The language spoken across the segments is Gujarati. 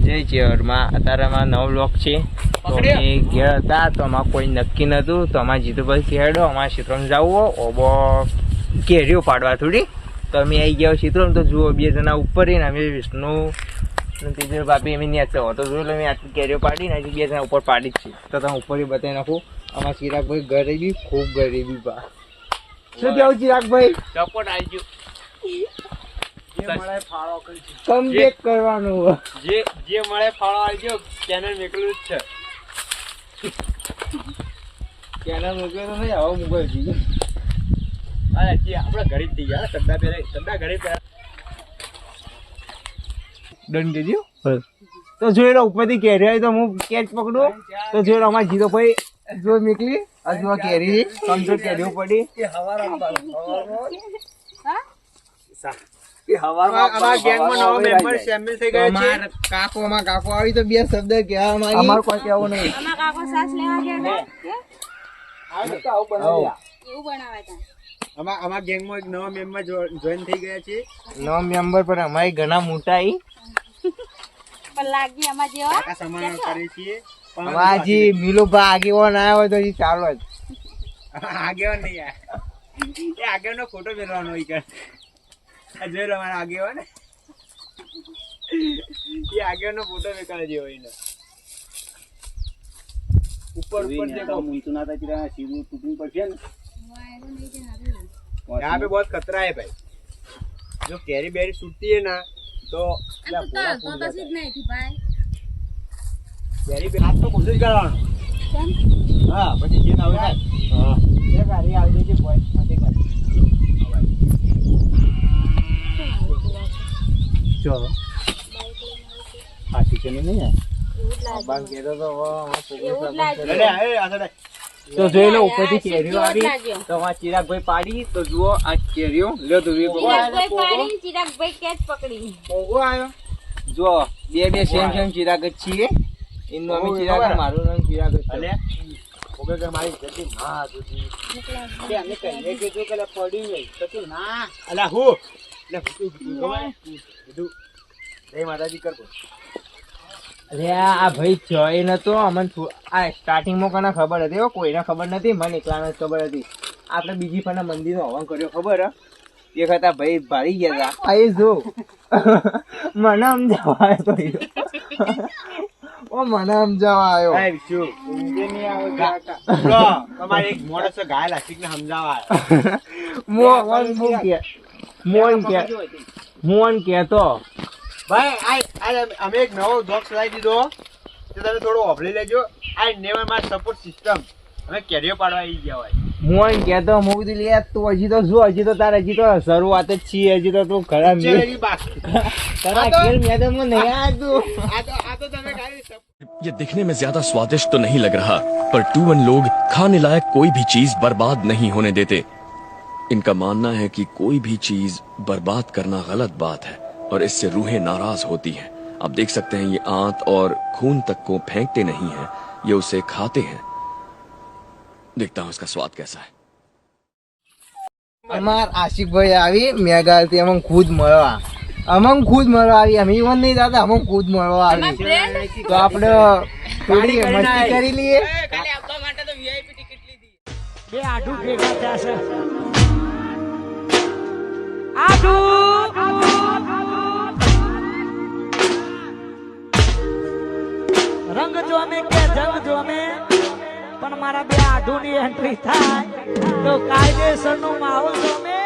જય ચેરમાં અત્યારે અમારા નવ બ્લોક છે તો અમે ઘેર હતા તો અમારે કોઈ નક્કી નહોતું તો અમારે જીતુભાઈ કહેડો અમારે ક્ષેત્રમાં જવું ઓબો કેરીઓ પાડવા થોડી તો અમે આવી ગયા ક્ષેત્રમાં તો જુઓ 2 જણા ઉપર રહીને અમે વિષ્ણુ ત્રીજો બાપી અમે ન્યા છો તો જોયું અમે આટલી કેરીઓ પાડીને હજી 2 જણા ઉપર પાડી જ છે તો તમે ઉપર બતાવી નાખું અમારા ચિરાગભાઈ ગરીબી ખૂબ ગરીબી બા શું કેવું ચિરાગભાઈ સપોર્ટ આવી ગયું કમબેક કરવાનું જે મળે ફાળો આવજો ચેનલ મેકલું જ છે ચેનલ મૂકે તો નહીં આવો મૂકે આપણે ગરીબ થઈ ગયા સદ્દા ગરીબ ડન કીધું તો જોઈ લો ઉપરથી કેરી આવી તો હું કેચ પકડું તો જોઈ લો અમારા જીતો ભાઈ જો નીકળી હજુ કેરી સમજો કેરીઓ પડી કાકો આવી તો 2 શબ્દ કહેવા માંગી અમાર કોઈ કહેવું નહીં કાકો સાસ લેવા ગયા અમારા ગેંગમાં એક નવા મેમ્બર જોઈન થઈ ગયા છે નવા મેમ્બર પણ અમારી ઘણા મોટા પણ લાગી અમાર જેવા કાકા સમાન કરે છે અમાજી મિલુભા આગેવાન આવ્યો હોય તો ઈ ચાલો જ આગેવાન નહીં એ આગેવાનો ફોટો મેળવાનો હોય કે જોઈ લો મારા આગેવાન એ આગેવાનો ફોટો મેળવા જેવો હોય ऊपर देखो मुंचुना था चिरा सीधू टूटनी पड़ती है ना यहाँ पे बहुत खतरा है भाई जो कैरी बेरी टूटती है ना तो नहीं थी भाई कैरी बेरी आप तो कोशिश करवानो हां પછી જે આવે ને હા એ ગાડી આવી છે પોઈન્ટ માટે ગાડી ચલો આ ઠીક નહીં હે તો જોઈ લો ઉપરથી કેરીઓ આવી તો આ ચિરાગભાઈ પાડી તો જુઓ આ કેરીઓ લ્યો તો ચિરાગભાઈ કેચ પકડી ઓગો આવ્યો જો બે સેમ ચિરાગ જ છીએ એનું અમે ચિરાગ મારું નામ ચિરાગ છે અલે ઓકે કે મારી જતી માં દુજી કે અમે કહીએ કે જો કલા પડી ગઈ તો તું ના અલા હું લે બધું જય માતાજી કરતો અરે આ ભાઈ જોઈ નતો અમને આ સ્ટાર્ટિંગમાં કોને ખબર હતી કોઈને ખબર નથી મને એકલાને ખબર હતી આપણે બીજી પણ મંદિરનો હવન કર્યો ખબર એ હતા ભાઈ ભારી ગયા હતા આ જો મને સમજાવા આવ્યો ઓ મને સમજાવા આવ્યો તમારે એક મોડસ ઘાયલ હસીને સમજાવા મોહન કેતો ભાઈ અમે એક નવો જોક ચલાવી દીધો તો તમે થોડું ઓફલી લેજો આ નેવર માય સપોર્ટ સિસ્ટમ અમે કેરીઓ પાડવા આવી ગયા હોય મોહન કહેતો હું કીધું લે તું હજી તો જો હજી તો તારે હજી તો શરૂઆત જ છીએ હજી તો તું ખરા તારા ખેલ મેદાનમાં નહીં આ તો તમે ये दिखने में ज्यादा स्वादिष्ट तो नहीं लग रहा पर टूवन लोग खाने लायक कोई भी चीज बर्बाद नहीं होने देते इनका मानना है कि कोई भी चीज बर्बाद करना गलत बात है और इससे रूहें नाराज होती हैं आप देख सकते हैं ये आंत और खून तक को फेंकते नहीं हैं ये उसे खाते हैं देखता हूं इसका स्वाद कैसा है અમાર આશિકભાઈ આવી મેગાથી અમન ખુદ મળવા આવી અમે ઈવન નહીં દાદા અમન ખુદ મળવા આવી તો આપણે થોડી મસ્તી કરી લઈએ કાલે આવવા માટે તો વીઆઈપી ટિકિટ લીધી બે આઠું ભેગા થયા છે રંગ જોમે કે જંગ જોમે પણ મારા બે આઢુની એન્ટ્રી થાય તો કાયદેસર નું માહોલ જોમે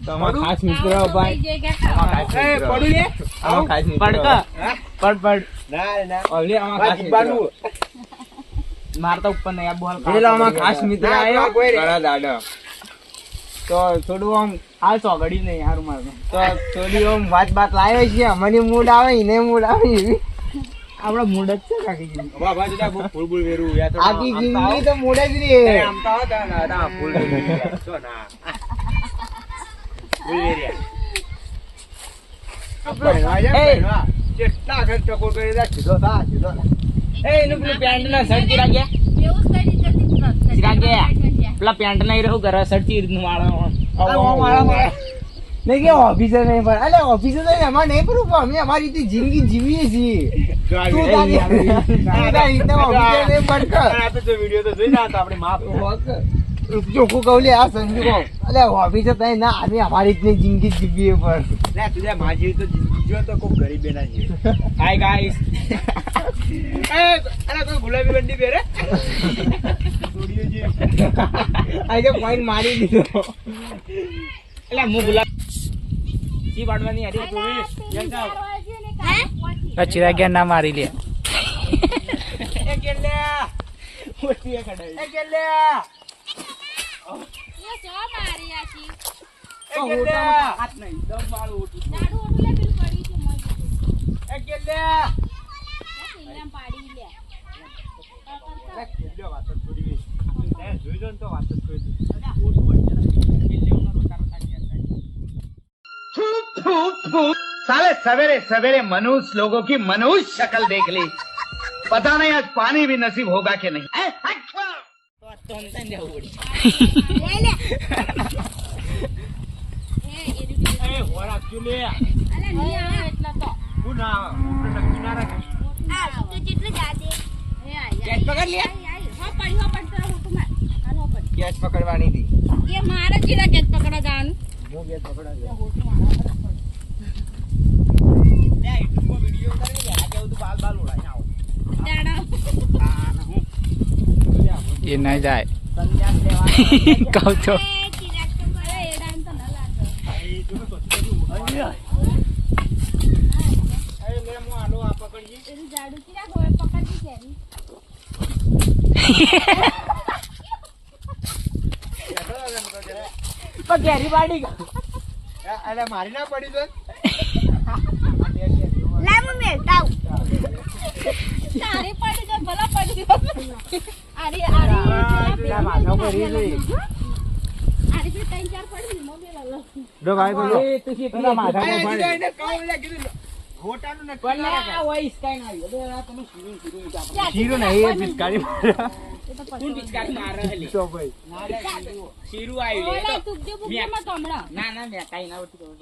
તમારા ખાસ મિત્ર ભાઈ મારતા ઉપર નહીં બોલ ખાસ મિત્ર આવ્યો તો થોડું આમ હાલ ચોગડી નહીં હારું મારું તો થોડી આમ વાત લાવ્યો છે મને મૂડ આવે એને મૂડ આવે એવી આપડે મૂડ જ છે કાકી બાબા જરા ફૂલ ફૂલ વેરું યાર તો આકી ગીંગી તો મૂડ જ રે આમ તો ના ફૂલ વેરું છો ના ફૂલ વેરિયા એ કેટલા ઘર ટકોર કરી દા સીધો એ એનું પેલું પેન્ટ ના શર્ટ રાખ્યા એવું જ કરી દીધું રાખ્યા પેલા પેન્ટ નહીં રહું ઘર શર્ટ ચીર નું માળા નહીં કે ઓફિસર નહીં પણ અલે ઓફિસર તો એમાં નહીં પણ અમે અમારી રીતે જિંદગી જીવીએ છીએ તું તારી રીતે ઓફિસર નહીં પણ ચોખ્ખું કહું લે આ સંજુ કહું અલે ઓફિસર તઈ ના અમે અમારી રીતની જિંદગી જીવીએ પણ તુજા માજી તો જીવો તો કોઈ ગરીબ ના જીવે હાય ગાઈસ અરે કોઈ ગુલાબી બંડી પહેરે સ્ટુડિયો જી આ કે પોઈન્ટ મારી દીધો એટલે હું ગુલાબ જી પાડવાની હતી તું ચિરાગ્યા ના મારી લે એ કેલ્યા મોટી એ કડાઈ એ કેલ્યા ये जो मारी आशी એ કેલ્યા હાથ નહીં દમ મારું ઉઠું दारू ओटले बिल पड़ी थी मोय એ કેલ્યા इनाम पाड़ी ले કેલ્યા વાત થોડી ગઈ જોઈ જો ને તો વાત જ કોઈ साले सवेरे सवेरे मनुष्य लोगों की मनुष्य शक्ल देख ली पता नहीं आज पानी भी नसीब होगा कि नहीं તો હમતા ને જવું પડી ले ले ए એ હોરા ક્યું લે अरे नहीं आवे એટલા તો હું ના ઉપર નક્કી ના રાખે આ તો જેટલે જાદે એ આય કેચ પકડ લે હા પડી હો પડતો હું માં આનો પડી કેચ પકડવાની હતી એ મારા ચીરા કેચ પકડા જાન હું કેચ પકડા લે યુટ્યુબ માં વિડિયો ઉતારે ને આ કેવું તું બાલ બાલ ઉડાઈ આવો દાડા ये नहीं जाए સંન્યાસ લેવા कहू तो એ ચીરા તો કરે એડાન તો ન લાગે એ તું તો એ લે મો આલો આ પકડીએ એનું જાડુ ચીરા ગોળ પકડી કેરી તો ઘેરી વાડી અરે મારી ના પડી તો લે મુ મેલતાવ તારી પડી તો ભલા પડી આરી આરી માથા પર ઈ જોઈ આરી જે ત્રણ ચાર પડી મો મેલા જો ભાઈ બોલો એ તું કે પેલા માથા પર પડે. એને કામ લે કીધું હોટાનું ને પણ આ વોઇસ કઈ ના આવ્યો બે તમે શીરું મુકા શીરો નહીં એ પિચકારી કોણ પિચકારી મારે હલે તો ભાઈ ના રે શીરું આવ્યું લે ઓલા તું દે બુકમાં તો હમણાં ના ના મે કાઈ ના ઉઠી ગયો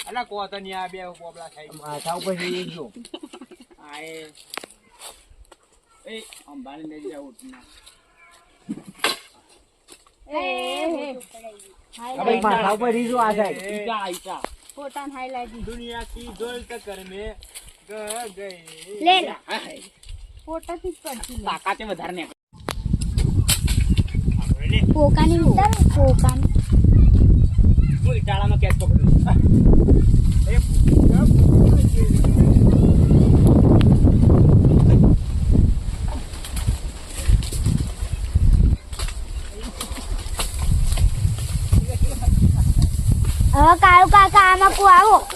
અલા કોતની આ બે પોપલા ખાઈ માથા ઉપર ઈ જો આએ એ અંબાને લઈ જાવ ઉઠના એ હે હવે માથા ઉપર ઈ જો આ સાઈડ ઈટા ઈટા ફોટાન હાઈલાઈટ दुनिया की गोल टक्कर में गए લે લે ફોટા થી પડતી લે તાકાતે વધારે ને પોકાની ઉતાર પોકાની હું ઈટાળામાં કેચ પકડું એ હવે કાળુ કાકા આમાં કો આવો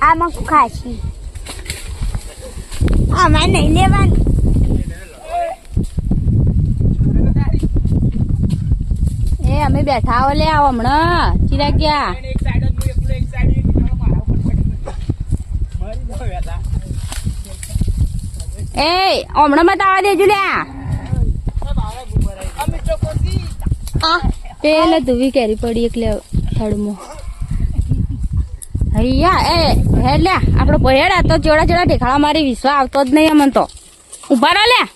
આમાં કો ખાશી આમાં નહીં લેવાનું એ અમે બેઠા હો લે આવો હમણાં ચીરા ગયા એક સાઈડ જ હું એકલો એક સાઈડ ઈટાળા મારા ઉપર મારી ન વેતા એ હમણાં મત આવવા દેજો લ્યા અમે તો કોસી પેલે ધુવી કેરી પડી એટલે થડમાં હૈયા એ હેડ લ્યા આપણો પહેડા તો જોડા જોડા ઠેકાળા મારી વિશ્વા આવતો જ નહીં અમન તો ઉભા રહો લ્યા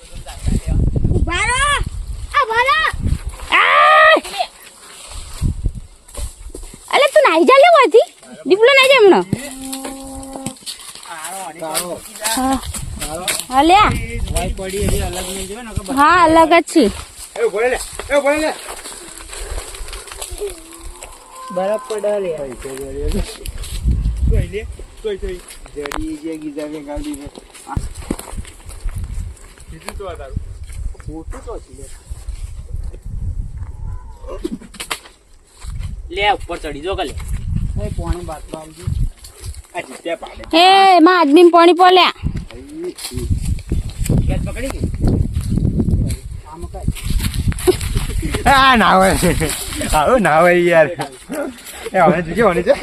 ઉભા રહો અલે તું નાઈ જા લે વાથી દીપલો નાઈ જા હમણાં હા લ્યા વાઈ પડી એવી અલગ નહીં જોવે ને કે હા અલગ જ છે એ ભલે લે બરફ પડે લે કોઈ જડી જે ગીઝા મે ગાડી મે કીધું તો આ તારું ફોટો તો છે લે ઉપર ચડી જો કલે એ પાણી બાટવા આવજો આ જીતે પાડે એ માં આદમી પાણી પોલ્યા કેચ પકડી ગઈ આમ કાઈ આ ના હોય આવો ના હોય યાર એ હવે તું કેવાની છે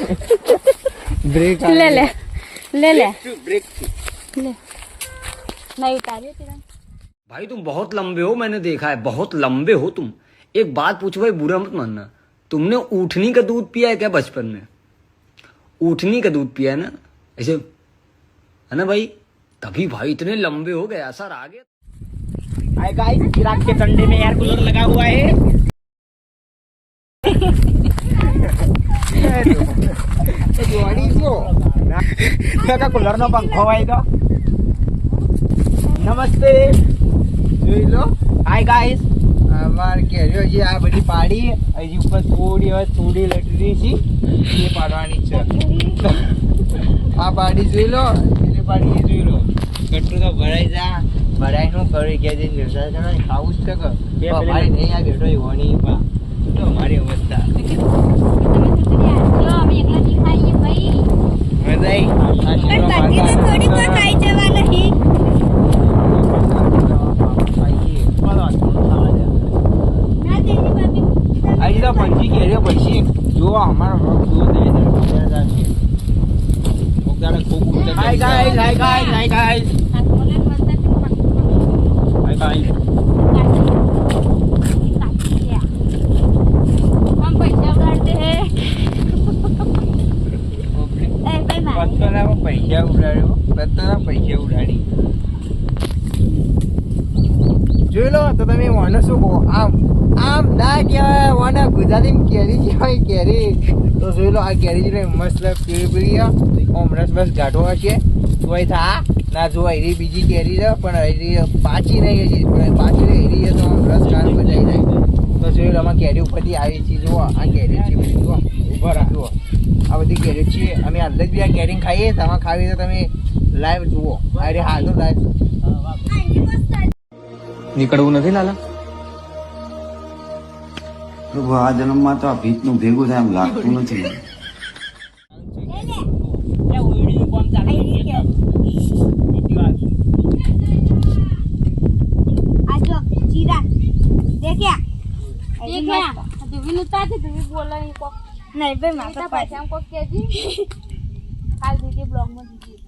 બ્રેક લે લે લે લે બ્રેક લે નહીં ઉતાર્યો તેરા भाई तुम बहुत लंबे हो, मैंने देखा है, बहुत लंबे हो तुम। एक बात पूछो भाई, बुरा मत मानना, तुमने ऊठनी का दूध पिया है क्या बचपन में? ऊठनी का दूध पिया है ना, ऐसे है ना भाई, तभी भाई इतने लंबे हो गए। सर आगे हाय गाइस, चिराग के डंडे में एयर कूलर लगा हुआ है। कूलर नो पंखो भाई तो નમસ્તે જોઈ લો. હાય ગાઈસ, અમાર કેરીઓ જે આ બધી પાડી હજી ઉપર થોડી હવે થોડી લટરી છે એ પાડવાની છે. આ પાડી જોઈ લો, પેલી પાડી એ જોઈ લો. કટરું તો ભરાઈ જા, ભરાઈ નું કરી કે જે નિર્સા જણા ખાવું જ છે કે ભાઈ નહીં આ બેઠો હોની પા તો મારી અવસ્થા અમે એકલા જી ખાઈએ ભાઈ. થોડી કોઈ ખાઈ જવા નહીં. હજી તો પંચી કેરીઓ પછી જો અમારો વ્લોગ જુઓ તો hi guys, hi guys, hi guys, hi guys. हम पैसा उड़ाते हैं. બધાના પૈસા ઉડાડ્યો, બધાના પૈસા ઉડાડી. જોઈ લો તો તમે વાને શું કહો? આમ આમ ના કહેવાય, વાને ગુજરાતીમાં કેરી કહેવાય, કેરી. તો જોઈ લો આ કેરી જોઈ મસ્ત પીળી પીળી ઓમ રસ બસ ગાઢો હશે તોય થા ના જો એરી બીજી કેરી છે પણ એરી પાછી નહીં હજી, પણ પાછી નહીં એરી તો આમ રસ ગાઢ બજાઈ જાય. તો જોઈ લો આમાં કેરી ઉપરથી આવી છે. જુઓ આ કેરી છે બધી, જુઓ ઉભા રાખો. આ બધી કેરી છે, અમે હાલ જ બી આ કેરી ખાઈએ. તમે ખાવી તો તમે લાઈવ જુઓ. અરે હા તો લાઈવ નીકળવું નથી લાલા? પ્રભુ આ જન્મમાં તો આ ભીતનું ભેગું થાય એમ લાગતું નથી. आजो चिराग देखिया देखिया दुबी नुता थी दुबी बोला नहीं को नहीं बे माता पैसा हमको क्या जी काल दीदी ब्लॉग में दीजिए.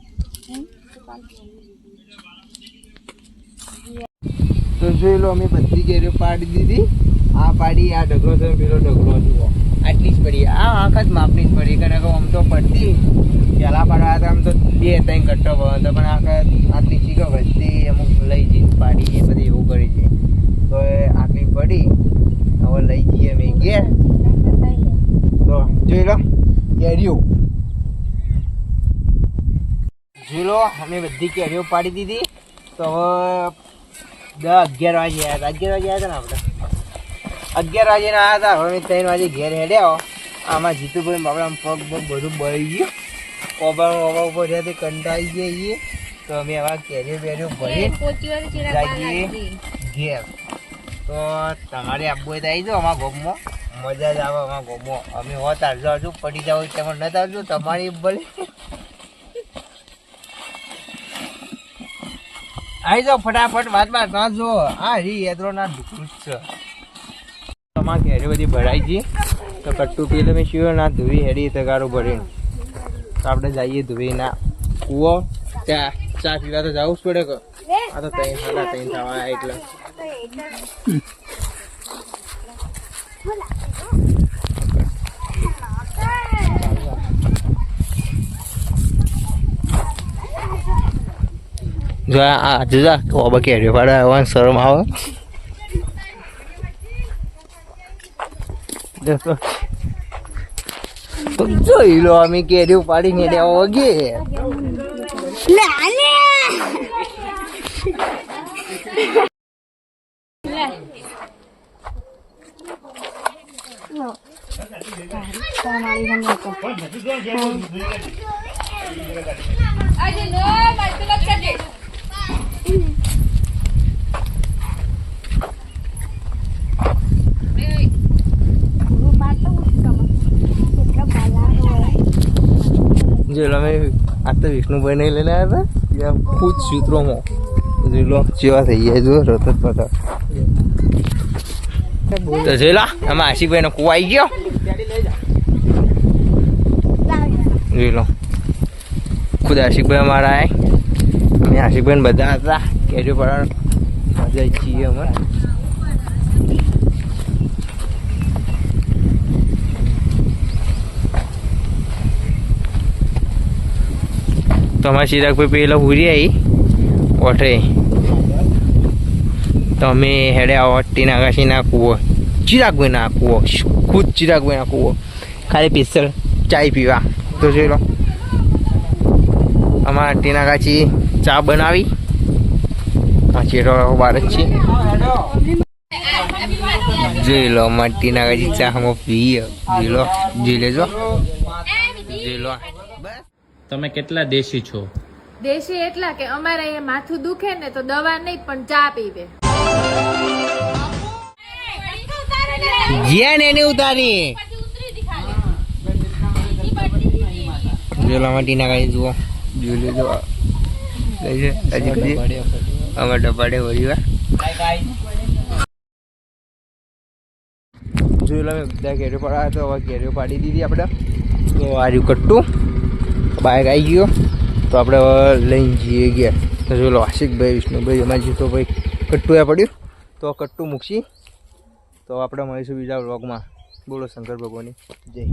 તો જોઈ લો અમે બધી કેરીઓ પાડી દીધી. આ પાડી, આ ઢગલો છે, પેલો ઢગલો જુઓ, આટલી જ પડી. આ આંખ જ માપની જ પડી, કારણ કે આમ તો પડતી પહેલા પાડવા હતા આમ તો 2-3 કટ્ટો પડતો, પણ આંખ આટલી ચીકો વધતી અમુક લઈ જઈને પાડી એ બધી એવું કરી છે. તો એ આટલી પડી, હવે લઈ જઈએ અમે ઘેર. તો જોઈ લો કેરીઓ, જોઈ લો અમે બધી કેરીઓ પાડી દીધી. તો હવે 11 વાગે આવ્યા હતા. 11 વાગે આવ્યા હતા ને આપણે 11 વાગે ના આવ્યા હતા. હવે 3 વાગે ઘેર હેડ્યા. આમાં જીતુભાઈ બાપડા પગ બધું બળી ગયું, કોબા ઉપર છે કંટાળી જઈએ. તો અમે આવા કેરીઓ બેરીઓ ભરી જઈએ ઘેર. તો તમારે આપવું હોય તો આવી જાઓ અમારા ગોમમાં, મજા જ આવે અમારા ગોમમાં. અમે હોત આવજો, હજુ પડી જાવ તેમાં નથી આવજો, તમારી ભલે આવી જાઓ ફટાફટ. વાત ના જો આ રી યાદરો ના ઢુકડું જ છે. તમારા ઘેરે બધી ભરાઈ ગઈ. તો કટ્ટુ પેલે મેં શિયો ના ધોવી હેડી તગારો ભરીને તો આપણે જઈએ ધોવી ના કૂવો. ત્યાં ચા પીવા તો જવું જ પડે કે આ તો 3 થવા એટલે જો આ જોજા કોબા કેરીઓ પાડવા આવવાનું શરમ આવે. તો જોઈ લો અમે કેરીઓ પાડીને લેવા વગે જોઈ લો અમે આ તો વિષ્ણુભાઈ ને લઈને આવ્યા હતા ખુદ સૂત્રોમાં. જોઈ લો જેવા થઈ ગયા જો રતત પતા. તો જોઈ લો આમાં આશિકભાઈ નો કુવા આવી ગયો. જોઈ લો ખુદ આશિકભાઈ અમારા અમે આશિકભાઈ બધા હતા કેરીઓ પડવાનું જઈ છીએ અમે તો અમારા ચિરાગભાઈ પેલા ઉરી આવી ઓઠે તો અમે હેડે આવો ટીના કાશીના કૂવો ચિરાગભાઈના કૂવો ખુદ ચિરાગભાઈના કૂવો ખાલી સ્પેશિયલ ચાય પીવા તો જોઈ લો અમારા ટીના કાચી ચા બનાવી ચેટો બહાર જ છે જોઈ લો અમારી ટીના કાચી ચા અમે પીએ જોઈ લેજો જોઈ લો બસ તમે કેટલા દેશી છો? દેશી એટલા કે અમારે અહીંયા માથું દુખે ને તો દવા નહીં પણ ચા પીવે. જ્યાં એને ઉતારી જોલા માટી ના કાઈ જુઓ જોઈ લેજો કઈ છે હજી અમે ડબ્બાડે વળ્યા જોઈ લો બધા ઘેરો પડાયા તો હવે ઘેરો પાડી દીધી આપણે તો આ રહ્યું કટ્ટું બાઇક આવી ગયો તો આપણે લઈને જઈએ ગયા તો જોઈ લો આશિકભાઈ વિષ્ણુભાઈ અમારી જીતોભાઈ કટ્ટું એ પડ્યું તો કટ્ટું મૂકશી તો આપણે મળીશું બીજા વ્લોગમાં. બોલો શંકર ભગવાનની જય.